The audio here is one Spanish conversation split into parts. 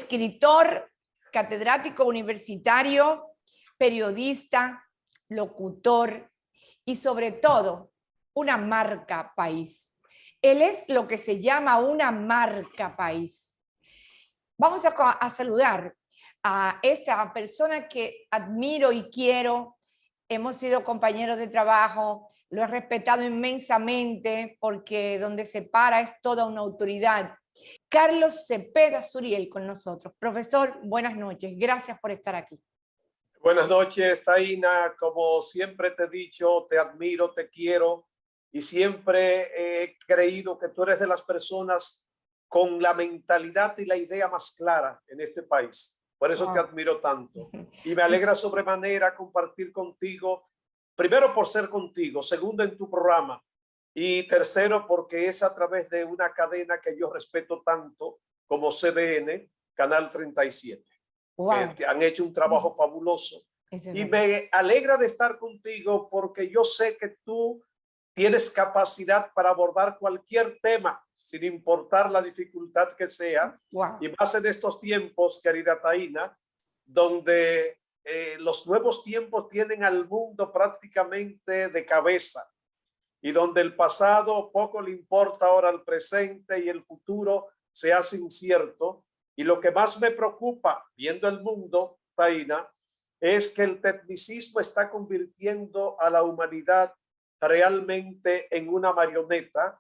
escritor, catedrático universitario, periodista, locutor y sobre todo una marca país. Él es lo que se llama una marca país. Vamos a saludar a esta persona que admiro y quiero. Hemos sido compañeros de trabajo, lo he respetado inmensamente porque donde se para es toda una autoridad. Carlos Cepeda Suriel con nosotros. Profesor, buenas noches. Gracias por estar aquí. Buenas noches, Taina. Como siempre te he dicho, te admiro, te quiero y siempre he creído que tú eres de las personas con la mentalidad y la idea más clara en este país. Por eso te admiro tanto y me alegra sobremanera compartir contigo, primero por ser contigo, segundo en tu programa y tercero porque es a través de una cadena que yo respeto tanto como CDN, Canal 37. Que han hecho un trabajo fabuloso y me alegra de estar contigo porque yo sé que tú tienes capacidad para abordar cualquier tema sin importar la dificultad que sea. Y más en estos tiempos, querida Taina, donde los nuevos tiempos tienen al mundo prácticamente de cabeza y donde el pasado poco le importa ahora al presente y el futuro se hace incierto. Y lo que más me preocupa viendo el mundo, Taina, es que el tecnicismo está convirtiendo a la humanidad realmente en una marioneta,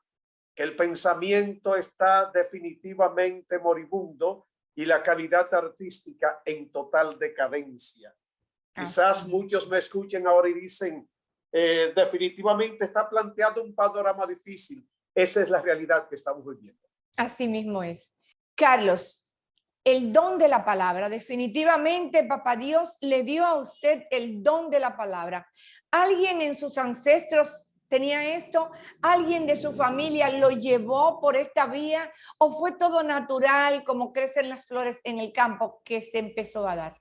que el pensamiento está definitivamente moribundo y la calidad artística en total decadencia. Quizás muchos me escuchen ahora y dicen, definitivamente está planteado un panorama difícil. Esa es la realidad que estamos viviendo. Así mismo es. Carlos, el don de la palabra. Definitivamente, Papá Dios le dio a usted el don de la palabra. ¿Alguien en sus ancestros tenía esto? ¿Alguien de su familia lo llevó por esta vía? ¿O fue todo natural, como crecen las flores en el campo, que se empezó a dar?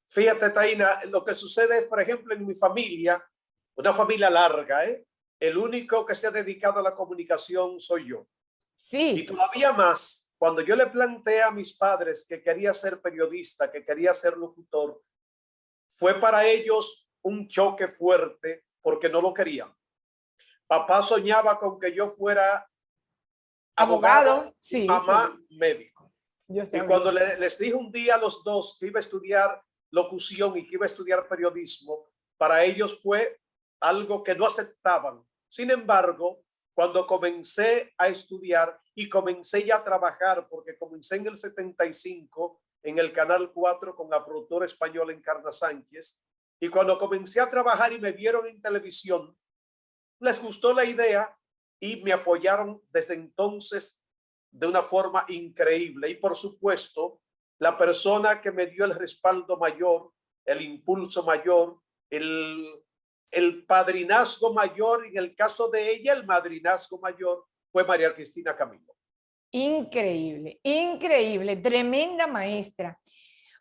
Fíjate, Taina, lo que sucede es, por ejemplo, en mi familia, una familia larga, el único que se ha dedicado a la comunicación soy yo. Sí. Y todavía más. Cuando yo le planteé a mis padres que quería ser periodista, que quería ser locutor, fue para ellos un choque fuerte porque no lo querían. Papá soñaba con que yo fuera abogado sí, mamá médico. Y cuando les dije un día a los dos que iba a estudiar locución y que iba a estudiar periodismo, para ellos fue algo que no aceptaban. Sin embargo, cuando comencé a estudiar y comencé ya a trabajar, porque comencé en el 75 en el Canal 4 con la productora española Encarna Sánchez, y cuando comencé a trabajar y me vieron en televisión, les gustó la idea y me apoyaron desde entonces de una forma increíble. Y por supuesto, la persona que me dio el respaldo mayor, el impulso mayor, el padrinazgo mayor, en el caso de ella, el madrinazgo mayor, fue María Cristina Camilo. Increíble, increíble, tremenda maestra.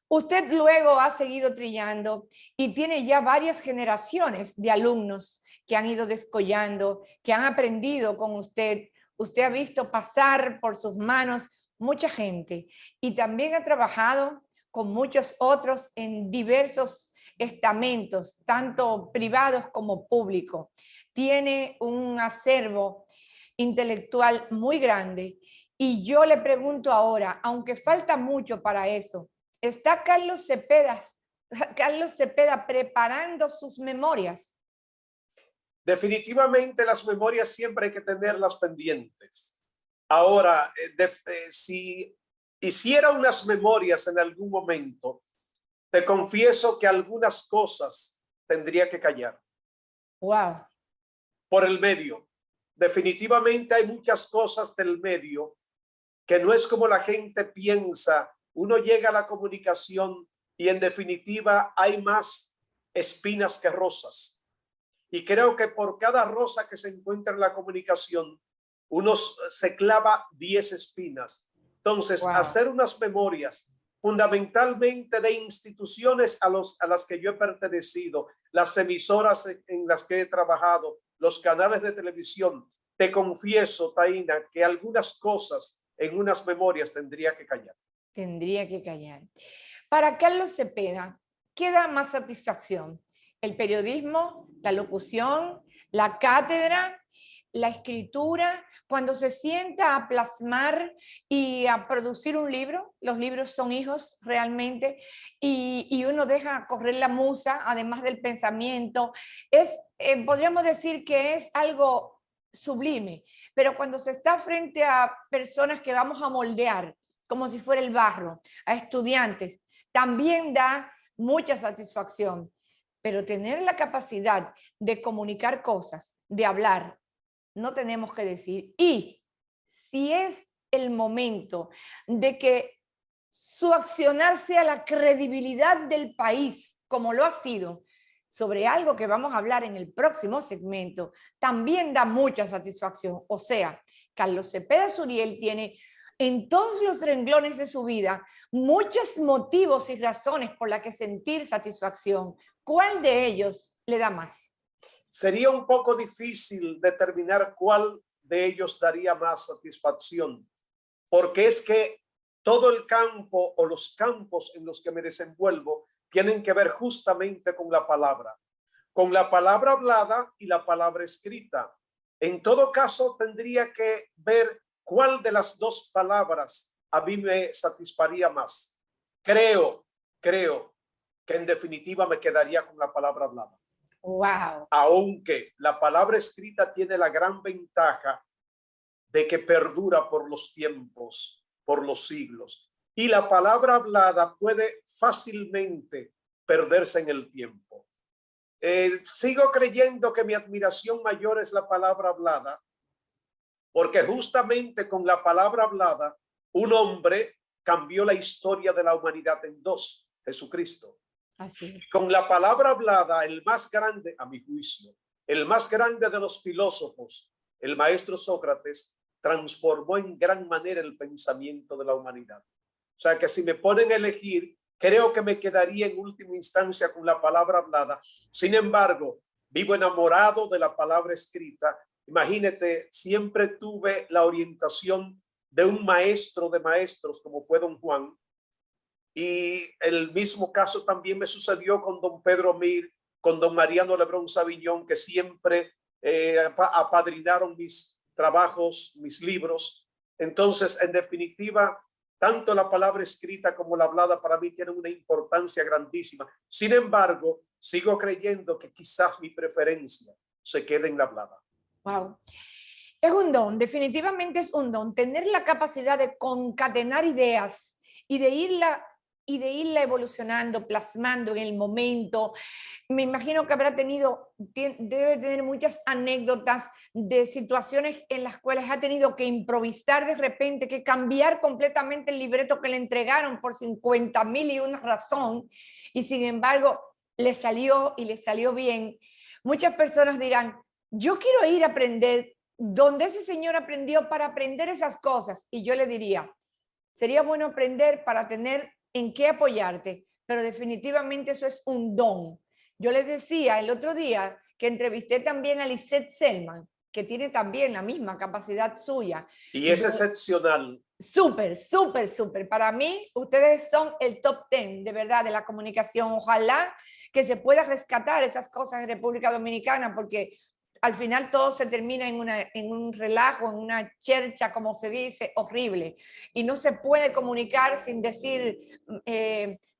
Usted luego ha seguido trillando y tiene ya varias generaciones de alumnos que han ido descollando, que han aprendido con usted. Usted ha visto pasar por sus manos mucha gente y también ha trabajado con muchos otros en diversos estamentos, tanto privados como públicos. Tiene un acervo intelectual muy grande y yo le pregunto ahora, aunque falta mucho para eso, ¿está Carlos Cepeda preparando sus memorias? Definitivamente las memorias siempre hay que tenerlas pendientes. Ahora, si hiciera unas memorias en algún momento, te confieso que algunas cosas tendría que callar. Wow. Por el medio. Definitivamente hay muchas cosas del medio que no es como la gente piensa. Uno llega a la comunicación y en definitiva hay más espinas que rosas. Y creo que por cada rosa que se encuentra en la comunicación, uno se clava 10 espinas. Entonces, hacer unas memorias fundamentalmente de instituciones a las que yo he pertenecido, las emisoras en las que he trabajado, los canales de televisión. Te confieso, Taina, que algunas cosas en unas memorias tendría que callar. tendría que callar. Para Carlos Cepeda, ¿qué da más satisfacción? ¿El periodismo, la locución, la cátedra, la escritura? Cuando se sienta a plasmar y a producir un libro, los libros son hijos realmente, y uno deja correr la musa, además del pensamiento, podríamos decir que es algo sublime, pero cuando se está frente a personas que vamos a moldear, como si fuera el barro, a estudiantes, también da mucha satisfacción. Pero tener la capacidad de comunicar cosas, de hablar, no tenemos que decir. Y si es el momento de que su accionar sea la credibilidad del país, como lo ha sido, sobre algo que vamos a hablar en el próximo segmento, también da mucha satisfacción. O sea, Carlos Cepeda Suriel tiene en todos los renglones de su vida muchos motivos y razones por las que sentir satisfacción. ¿Cuál de ellos le da más? Sería un poco difícil determinar cuál de ellos daría más satisfacción, porque es que todo el campo o los campos en los que me desenvuelvo tienen que ver justamente con la palabra hablada y la palabra escrita. En todo caso, tendría que ver cuál de las dos palabras a mí me satisfaría más. Creo que en definitiva me quedaría con la palabra hablada. Wow. Aunque la palabra escrita tiene la gran ventaja de que perdura por los tiempos, por los siglos. Y la palabra hablada puede fácilmente perderse en el tiempo. Sigo creyendo que mi admiración mayor es la palabra hablada, porque justamente con la palabra hablada, un hombre cambió la historia de la humanidad en dos, Jesucristo. Así es. Con la palabra hablada, el más grande, a mi juicio, el más grande de los filósofos, el maestro Sócrates, transformó en gran manera el pensamiento de la humanidad. O sea que si me ponen a elegir, creo que me quedaría en última instancia con la palabra hablada. Sin embargo, vivo enamorado de la palabra escrita. Imagínate, siempre tuve la orientación de un maestro de maestros como fue don Juan. Y el mismo caso también me sucedió con don Pedro Mir, con don Mariano Lebrón Sabiñón, que siempre apadrinaron mis trabajos, mis libros. Entonces, en definitiva, tanto la palabra escrita como la hablada para mí tienen una importancia grandísima. Sin embargo, sigo creyendo que quizás mi preferencia se quede en la hablada. Wow. Es un don, definitivamente es un don, tener la capacidad de concatenar ideas y de irla evolucionando, plasmando en el momento. Me imagino que debe tener muchas anécdotas de situaciones en las cuales ha tenido que improvisar de repente, que cambiar completamente el libreto que le entregaron por 50,000 y una razón, y sin embargo le salió y le salió bien. Muchas personas dirán, yo quiero ir a aprender donde ese señor aprendió para aprender esas cosas, y yo le diría, sería bueno aprender para tener en qué apoyarte, pero definitivamente eso es un don. Yo les decía el otro día que entrevisté también a Lisette Selman, que tiene también la misma capacidad suya. Y es excepcional. Súper, súper, súper. Para mí, ustedes son el top 10, de verdad, de la comunicación. Ojalá que se pueda rescatar esas cosas en República Dominicana, porque al final todo se termina en un relajo, en una chercha, como se dice, horrible. Y no se puede comunicar sin decir,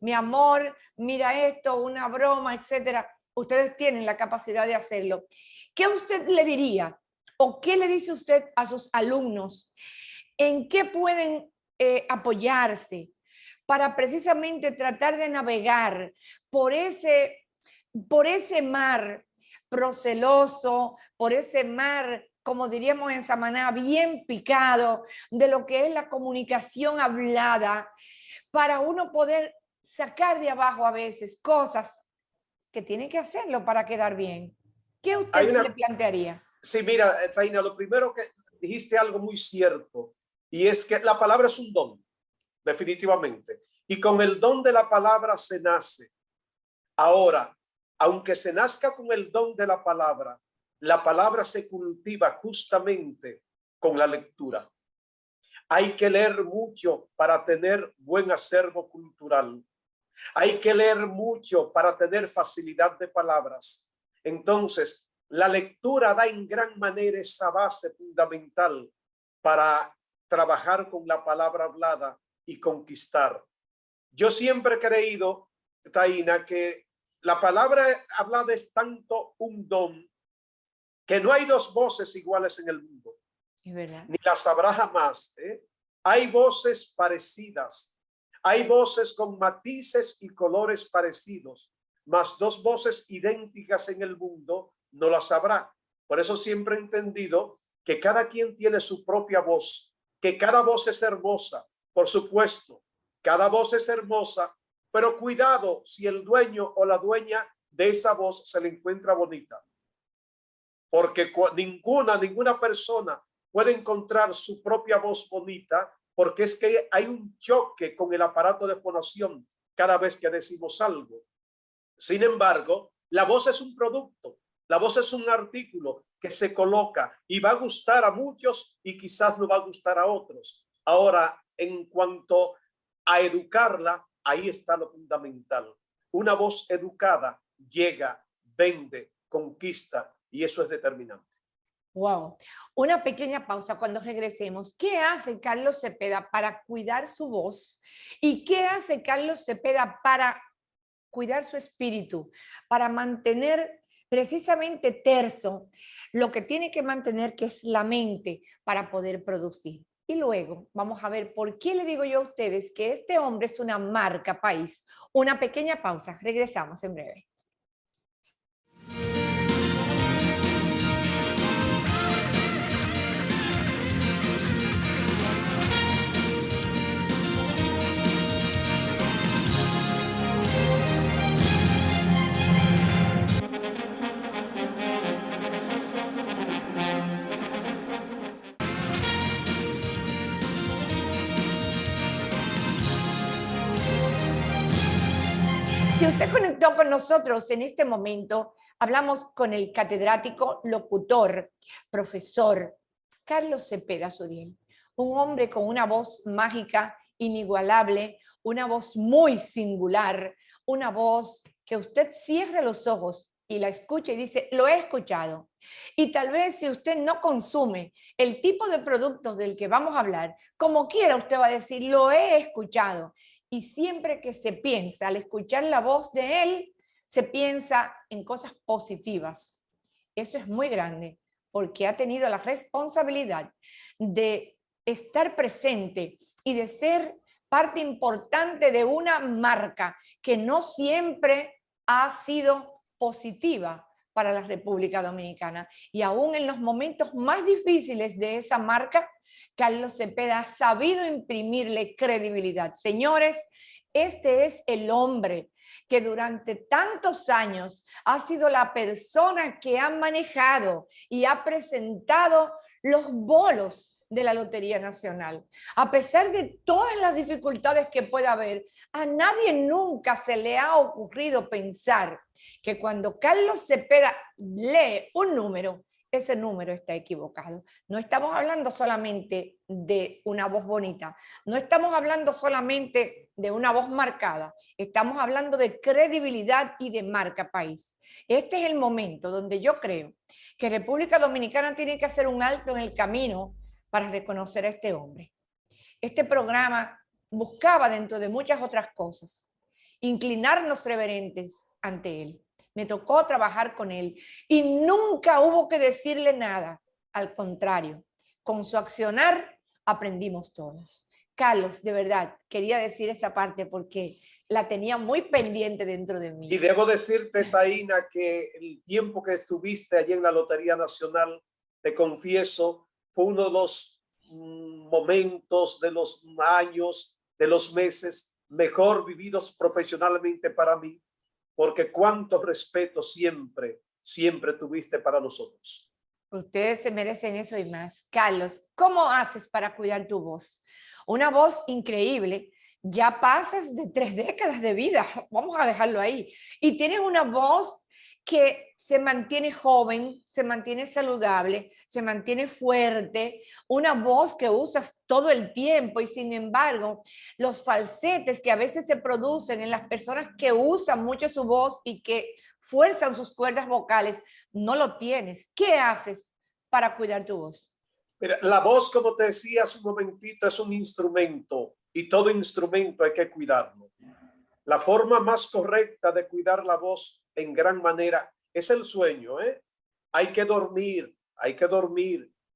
mi amor, mira esto, una broma, etcétera. Ustedes tienen la capacidad de hacerlo. ¿Qué usted le diría o qué le dice usted a sus alumnos? ¿En qué pueden apoyarse para precisamente tratar de navegar por ese mar proceloso, por ese mar, como diríamos en Samaná, bien picado, de lo que es la comunicación hablada, para uno poder sacar de abajo a veces cosas que tienen que hacerlo para quedar bien? ¿Qué usted le plantearía? Sí, mira, Taina, lo primero que dijiste algo muy cierto, y es que la palabra es un don, definitivamente, y con el don de la palabra se nace. Ahora, aunque se nazca con el don de la palabra se cultiva justamente con la lectura. Hay que leer mucho para tener buen acervo cultural. Hay que leer mucho para tener facilidad de palabras. Entonces, la lectura da en gran manera esa base fundamental para trabajar con la palabra hablada y conquistar. Yo siempre he creído, Taina, que la palabra hablada es tanto un don que no hay dos voces iguales en el mundo. Es verdad. Ni las habrá jamás. Hay voces parecidas, hay voces con matices y colores parecidos, mas dos voces idénticas en el mundo no las habrá. Por eso siempre he entendido que cada quien tiene su propia voz, que cada voz es hermosa, por supuesto, cada voz es hermosa, pero cuidado si el dueño o la dueña de esa voz se le encuentra bonita, porque ninguna persona puede encontrar su propia voz bonita, porque es que hay un choque con el aparato de fonación cada vez que decimos algo. Sin embargo, la voz es un producto, la voz es un artículo que se coloca y va a gustar a muchos y quizás no va a gustar a otros. Ahora, en cuanto a educarla, ahí está lo fundamental. Una voz educada llega, vende, conquista, y eso es determinante. Wow. Una pequeña pausa cuando regresemos. ¿Qué hace Carlos Cepeda para cuidar su voz? ¿Y qué hace Carlos Cepeda para cuidar su espíritu, para mantener precisamente terso lo que tiene que mantener, que es la mente, para poder producir? Y luego vamos a ver por qué le digo yo a ustedes que este hombre es una marca país. Una pequeña pausa. Regresamos en breve. Si usted conectó con nosotros en este momento, hablamos con el catedrático, locutor, profesor Carlos Cepeda Suriel, un hombre con una voz mágica, inigualable, una voz muy singular, una voz que usted cierre los ojos y la escucha y dice, lo he escuchado. Y tal vez si usted no consume el tipo de productos del que vamos a hablar, como quiera usted va a decir, lo he escuchado. Y siempre que se piensa, al escuchar la voz de él, se piensa en cosas positivas. Eso es muy grande, porque ha tenido la responsabilidad de estar presente y de ser parte importante de una marca que no siempre ha sido positiva para la República Dominicana. Y aún en los momentos más difíciles de esa marca, Carlos Cepeda ha sabido imprimirle credibilidad. Señores, este es el hombre que durante tantos años ha sido la persona que ha manejado y ha presentado los bolos de la Lotería Nacional. A pesar de todas las dificultades que pueda haber, a nadie nunca se le ha ocurrido pensar que cuando Carlos Cepeda lee un número, ese número está equivocado. No estamos hablando solamente de una voz bonita, no estamos hablando solamente de una voz marcada, estamos hablando de credibilidad y de marca país. Este es el momento donde yo creo que República Dominicana tiene que hacer un alto en el camino para reconocer a este hombre. Este programa buscaba, dentro de muchas otras cosas, inclinarnos reverentes ante él. Me tocó trabajar con él y nunca hubo que decirle nada. Al contrario, con su accionar aprendimos todos. Carlos, de verdad, quería decir esa parte porque la tenía muy pendiente dentro de mí. Y debo decirte, Taina, que el tiempo que estuviste allí en la Lotería Nacional, te confieso, fue uno de los momentos, de los años, de los meses mejor vividos profesionalmente para mí, porque cuánto respeto siempre tuviste para nosotros. Ustedes se merecen eso y más. Carlos, ¿cómo haces para cuidar tu voz? Una voz increíble. Ya pasas de 3 décadas de vida, vamos a dejarlo ahí. Y tienes una voz que se mantiene joven, se mantiene saludable, se mantiene fuerte, una voz que usas todo el tiempo y sin embargo los falsetes que a veces se producen en las personas que usan mucho su voz y que fuerzan sus cuerdas vocales, no lo tienes. ¿Qué haces para cuidar tu voz? Mira, la voz, como te decía hace un momentito, es un instrumento y todo instrumento hay que cuidarlo. La forma más correcta de cuidar la voz en gran manera es el sueño, ¿eh? Hay que dormir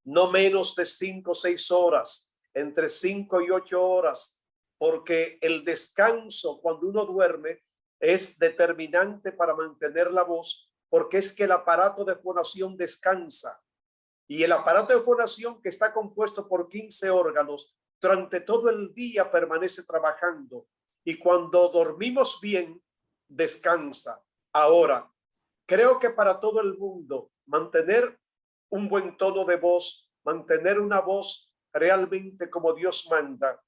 no menos de 5 o 6 horas, entre 5 y 8 horas, porque el descanso cuando uno duerme es determinante para mantener la voz, porque es que el aparato de fonación descansa. Y el aparato de fonación, que está compuesto por 15 órganos, durante todo el día permanece trabajando. Y cuando dormimos bien, descansa. Ahora, creo que para todo el mundo, mantener un buen tono de voz, mantener una voz realmente como Dios manda,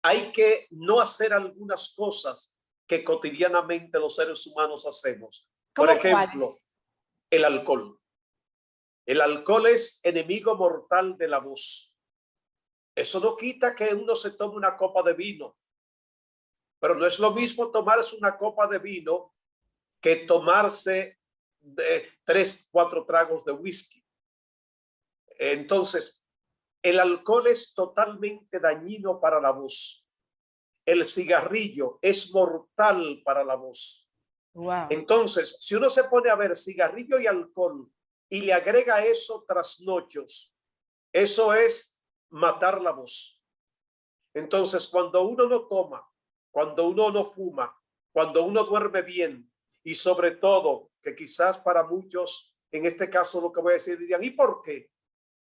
hay que no hacer algunas cosas que cotidianamente los seres humanos hacemos. Por ¿Cómo ejemplo, cuáles? el alcohol. El alcohol es enemigo mortal de la voz. Eso no quita que uno se tome una copa de vino, pero no es lo mismo tomarse una copa de vino que tomarse 3, 4 tragos de whisky. Entonces, el alcohol es totalmente dañino para la voz. El cigarrillo es mortal para la voz. Wow. Entonces, si uno se pone a ver cigarrillo y alcohol y le agrega eso trasnochos, eso es matar la voz. Entonces, cuando uno no toma, cuando uno no fuma, cuando uno duerme bien y sobre todo, que quizás para muchos, en este caso lo que voy a decir, dirían, ¿y por qué?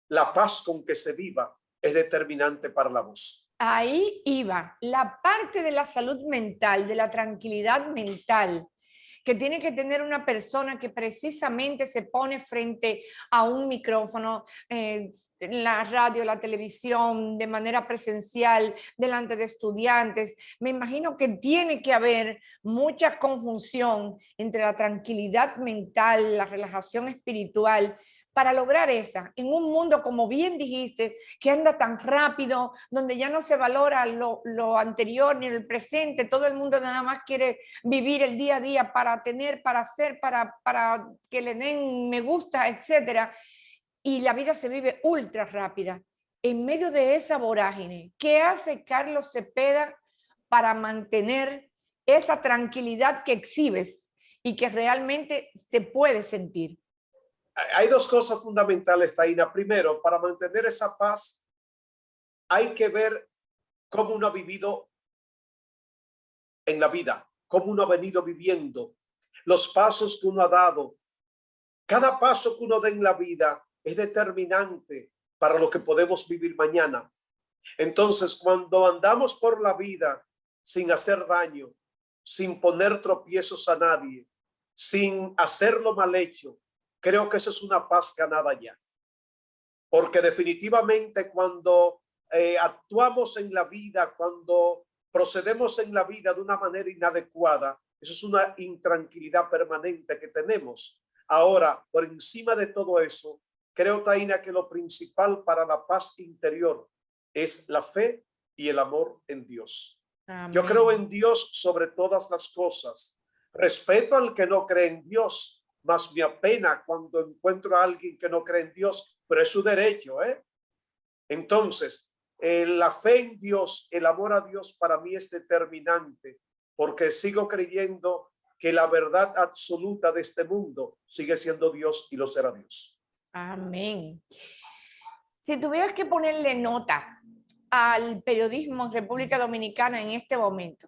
La paz con que se viva es determinante para la voz. Ahí iba la parte de la salud mental, de la tranquilidad mental, que tiene que tener una persona que precisamente se pone frente a un micrófono, la radio, la televisión, de manera presencial, delante de estudiantes. Me imagino que tiene que haber mucha conjunción entre la tranquilidad mental, la relajación espiritual, para lograr esa, en un mundo, como bien dijiste, que anda tan rápido, donde ya no se valora lo anterior ni el presente, todo el mundo nada más quiere vivir el día a día para tener, para hacer, para que le den me gusta, etcétera. Y la vida se vive ultra rápida. En medio de esa vorágine, ¿qué hace Carlos Cepeda para mantener esa tranquilidad que exhibes y que realmente se puede sentir? Hay 2 cosas fundamentales, Taina. Primero, para mantener esa paz, hay que ver cómo uno ha vivido en la vida, cómo uno ha venido viviendo, los pasos que uno ha dado. Cada paso que uno da en la vida es determinante para lo que podemos vivir mañana. Entonces, cuando andamos por la vida sin hacer daño, sin poner tropiezos a nadie, sin hacerlo mal hecho, creo que eso es una paz ganada ya. Porque definitivamente cuando actuamos en la vida, cuando procedemos en la vida de una manera inadecuada, eso es una intranquilidad permanente que tenemos. Ahora, por encima de todo eso, creo, Taina, que lo principal para la paz interior es la fe y el amor en Dios. Amén. Yo creo en Dios sobre todas las cosas. Respeto al que no cree en Dios, más me apena cuando encuentro a alguien que no cree en Dios, pero es su derecho, ¿eh? Entonces, la fe en Dios, el amor a Dios para mí es determinante, porque sigo creyendo que la verdad absoluta de este mundo sigue siendo Dios y lo será Dios. Amén. Si tuvieras que ponerle nota al periodismo en República Dominicana en este momento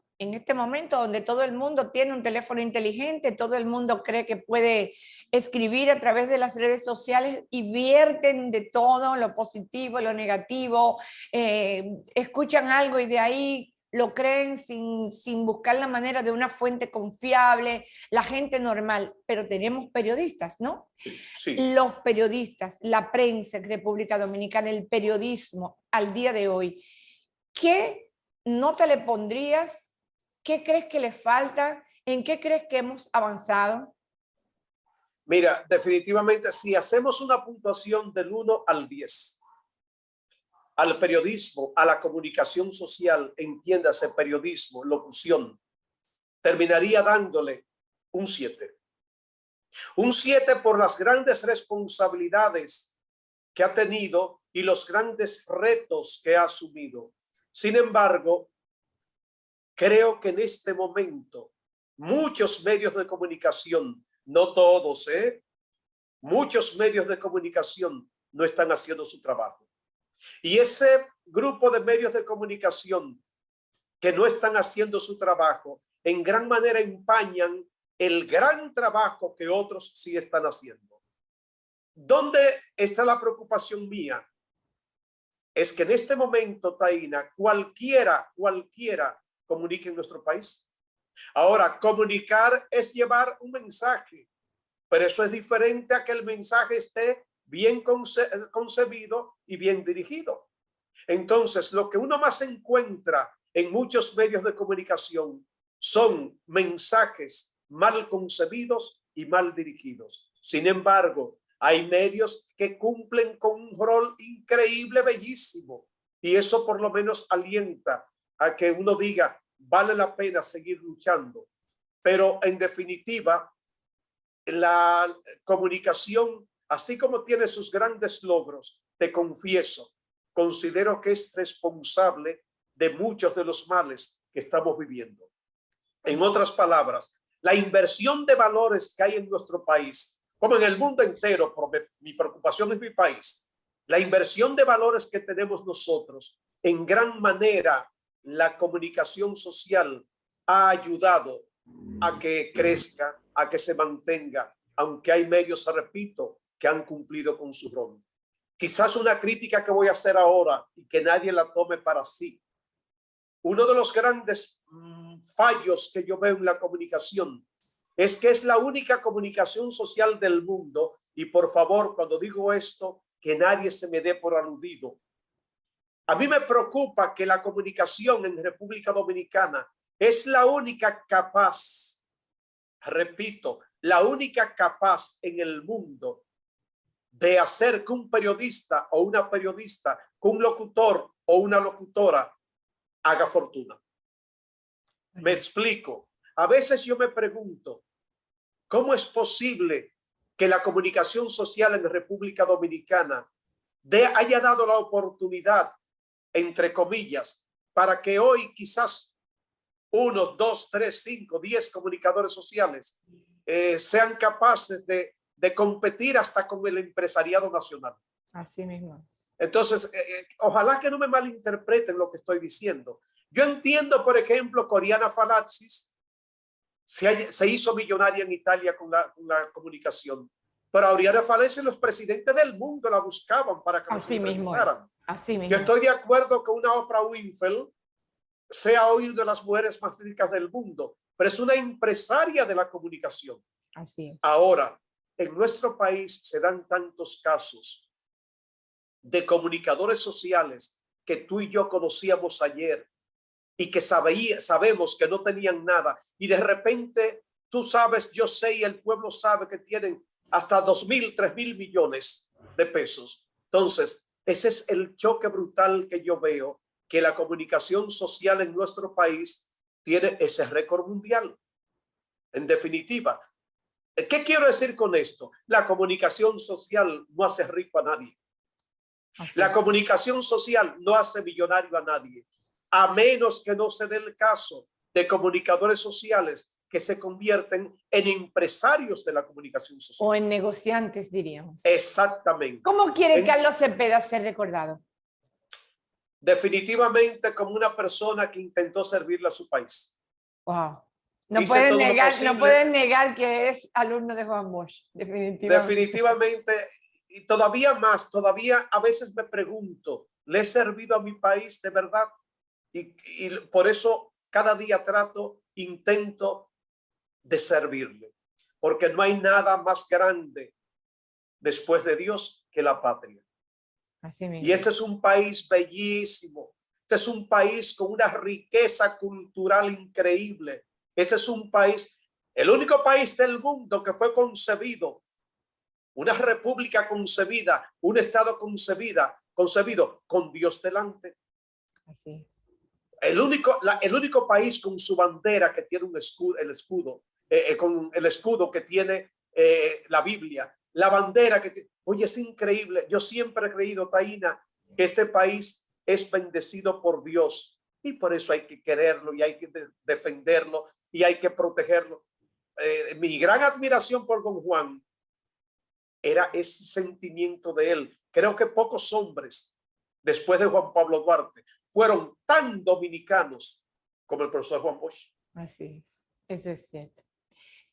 donde todo el mundo tiene un teléfono inteligente, todo el mundo cree que puede escribir a través de las redes sociales y vierten de todo, lo positivo, lo negativo, escuchan algo y de ahí lo creen sin buscar la manera de una fuente confiable, la gente normal, pero tenemos periodistas, ¿no? Sí. Los periodistas, la prensa en República Dominicana, el periodismo al día de hoy, ¿qué nota le pondrías? ¿Qué crees que le falta? ¿En qué crees que hemos avanzado? Mira, definitivamente si hacemos una puntuación del 1 al 10, al periodismo, a la comunicación social, entiéndase periodismo, locución, terminaría dándole un 7. Un 7 por las grandes responsabilidades que ha tenido y los grandes retos que ha asumido. Sin embargo, creo que en este momento muchos medios de comunicación, no todos, muchos medios de comunicación no están haciendo su trabajo. Y ese grupo de medios de comunicación que no están haciendo su trabajo, en gran manera empañan el gran trabajo que otros sí están haciendo. ¿Dónde está la preocupación mía? Es que en este momento, Taina, cualquiera comunique en nuestro país. Ahora, comunicar es llevar un mensaje, pero eso es diferente a que el mensaje esté bien concebido y bien dirigido. Entonces, lo que uno más encuentra en muchos medios de comunicación son mensajes mal concebidos y mal dirigidos. Sin embargo, hay medios que cumplen con un rol increíble, bellísimo, y eso por lo menos alienta a que uno diga, vale la pena seguir luchando. Pero en definitiva, la comunicación, así como tiene sus grandes logros, te confieso, considero que es responsable de muchos de los males que estamos viviendo. En otras palabras, la inversión de valores que hay en nuestro país, como en el mundo entero, por mi preocupación es mi país, la inversión de valores que tenemos nosotros, en gran manera la comunicación social ha ayudado a que crezca, a que se mantenga, aunque hay medios, repito, que han cumplido con su rol. Quizás una crítica que voy a hacer ahora y que nadie la tome para sí. Uno de los grandes fallos que yo veo en la comunicación es que es la única comunicación social del mundo, y por favor, cuando digo esto, que nadie se me dé por aludido. A mí me preocupa que la comunicación en República Dominicana es la única capaz, repito, la única capaz en el mundo de hacer que un periodista o una periodista, que un locutor o una locutora haga fortuna. Me explico. A veces yo me pregunto, ¿cómo es posible que la comunicación social en República Dominicana haya dado la oportunidad, entre comillas, para que hoy quizás 1, 2, 3, 5, 10 comunicadores sociales sean capaces de competir hasta con el empresariado nacional? Así mismo. Entonces, ojalá que no me malinterpreten lo que estoy diciendo. Yo entiendo, por ejemplo, que Oriana Falatzis se hizo millonaria en Italia con la comunicación, pero a Oriana Falatzis los presidentes del mundo la buscaban para que los entrevistaran. Así mismo. Yo estoy de acuerdo que una Oprah Winfrey sea hoy una de las mujeres más ricas del mundo, pero es una empresaria de la comunicación. Así es. Ahora, en nuestro país se dan tantos casos de comunicadores sociales que tú y yo conocíamos ayer y que sabemos que no tenían nada, y de repente tú sabes, yo sé y el pueblo sabe que tienen hasta 2.000, 3.000 millones de pesos. Entonces, ese es el choque brutal que yo veo, que la comunicación social en nuestro país tiene ese récord mundial. En definitiva, ¿qué quiero decir con esto? La comunicación social no hace rico a nadie. La comunicación social no hace millonario a nadie, a menos que no se dé el caso de comunicadores sociales que se convierten en empresarios de la comunicación social. O en negociantes, diríamos. Exactamente. ¿Cómo quiere Carlos Cepeda ser recordado? Definitivamente como una persona que intentó servirle a su país. Wow. No pueden negar que es alumno de Juan Bosch, definitivamente. Definitivamente, y todavía más, todavía a veces me pregunto, ¿le he servido a mi país de verdad? Y por eso cada día intento de servirle, porque no hay nada más grande después de Dios que la patria. Así mismo. Y este es un país bellísimo, este es un país con una riqueza cultural increíble. Este es un país, el único país del mundo que fue concebido una república concebida, un estado concebido con Dios delante. Así es. El único país con su bandera que tiene un escudo, con el escudo que tiene la Biblia, la bandera que tiene. Oye, es increíble. Yo siempre he creído, Taina, que este país es bendecido por Dios y por eso hay que quererlo y hay que defenderlo y hay que protegerlo. Mi gran admiración por don Juan era ese sentimiento de él. Creo que pocos hombres, después de Juan Pablo Duarte, fueron tan dominicanos como el profesor Juan Bosch. Así es, eso es cierto.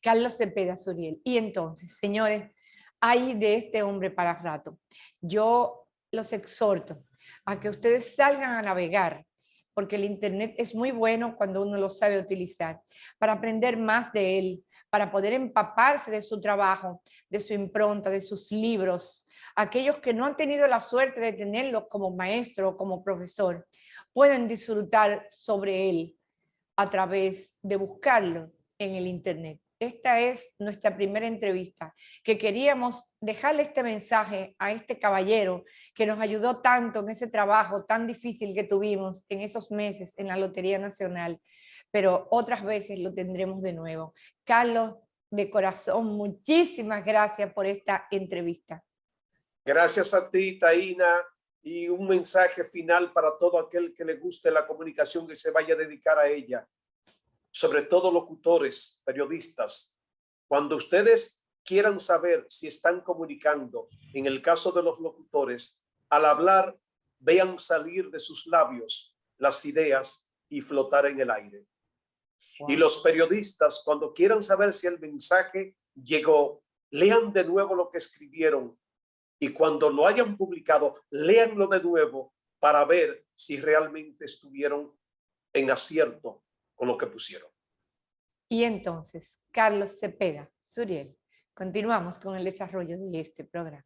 Carlos Cepeda Suriel. Y entonces, señores, hay de este hombre para rato. Yo los exhorto a que ustedes salgan a navegar, porque el Internet es muy bueno cuando uno lo sabe utilizar, para aprender más de él, para poder empaparse de su trabajo, de su impronta, de sus libros. Aquellos que no han tenido la suerte de tenerlo como maestro o como profesor, pueden disfrutar sobre él a través de buscarlo en el Internet. Esta es nuestra primera entrevista, que queríamos dejarle este mensaje a este caballero que nos ayudó tanto en ese trabajo tan difícil que tuvimos en esos meses en la Lotería Nacional, pero otras veces lo tendremos de nuevo. Carlos, de corazón, muchísimas gracias por esta entrevista. Gracias a ti, Taina, y un mensaje final para todo aquel que le guste la comunicación que se vaya a dedicar a ella. Sobre todo locutores, periodistas, cuando ustedes quieran saber si están comunicando, en el caso de los locutores, al hablar, vean salir de sus labios las ideas y flotar en el aire. Wow. Y los periodistas, cuando quieran saber si el mensaje llegó, lean de nuevo lo que escribieron y cuando lo hayan publicado, léanlo de nuevo para ver si realmente estuvieron en acierto con lo que pusieron. Y entonces, Carlos Cepeda Suriel, continuamos con el desarrollo de este programa.